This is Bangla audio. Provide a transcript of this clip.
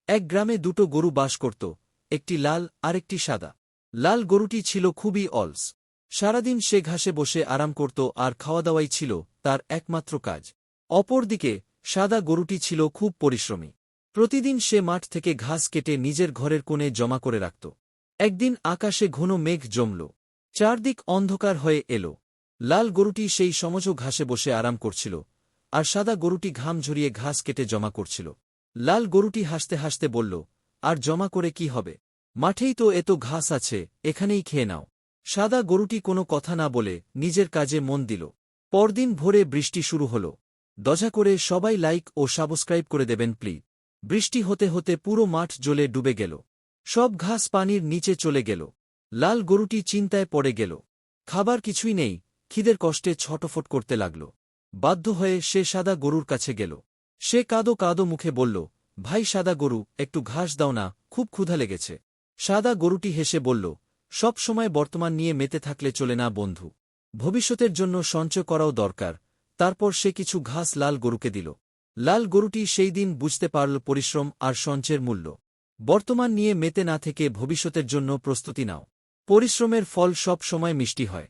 এক গ্রামে দুটো গরু বাস করত, একটি লাল আর একটি সাদা। লাল গরুটি ছিল খুবই অলস। সারাদিন সে ঘাসে বসে আরাম করত আর খাওয়াদাওয়াই ছিল তার একমাত্র কাজ। অপরদিকে সাদা গরুটি ছিল খুব পরিশ্রমী। প্রতিদিন সে মাঠ থেকে ঘাস কেটে নিজের ঘরের কোণে জমা করে রাখত। একদিন আকাশে ঘন মেঘ জমল, চারদিক অন্ধকার হয়ে এল। লাল গরুটি সেই সমজ ঘাসে বসে আরাম করছিল, আর সাদা গরুটি ঘাম ঝরিয়ে ঘাস কেটে জমা করছিল। লাল গরুটি হাসতে হাসতে বলল, আর জমা করে কি হবে? মাঠেই তো এত ঘাস আছে, এখানেই খেয়ে নাও। সাদা গরুটি কোনো কথা না বলে নিজের কাজে মন দিল। পরদিন ভোরে বৃষ্টি শুরু হল। দয়া করে সবাই লাইক ও সাবস্ক্রাইব করে দেবেন প্লিজ। বৃষ্টি হতে হতে পুরো মাঠ জলে ডুবে গেল। সব ঘাস পানির নিচে চলে গেল। লাল গরুটি চিন্তায় পড়ে গেল। খাবার কিছুই নেই, খিদের কষ্টে ছটফট করতে লাগল। বাধ্য হয়ে সে সাদা গরুর কাছে গেল। সে কাঁদো কাঁদো মুখে বলল, ভাই সাদা গরু, একটু ঘাস দাও না, খুব ক্ষুধা লেগেছে। সাদা গরুটি হেসে বলল, সব সময় বর্তমান নিয়ে মেতে থাকলে চলে না বন্ধু, ভবিষ্যতের জন্য সঞ্চয় করাও দরকার। তারপর সে কিছু ঘাস লাল গরুকে দিল। লাল গরুটি সেই দিন বুঝতে পারল পরিশ্রম আর সঞ্চয়ের মূল্য। বর্তমান নিয়ে মেতে না থেকে ভবিষ্যতের জন্য প্রস্তুতি নাও। পরিশ্রমের ফল সব সময় মিষ্টি হয়।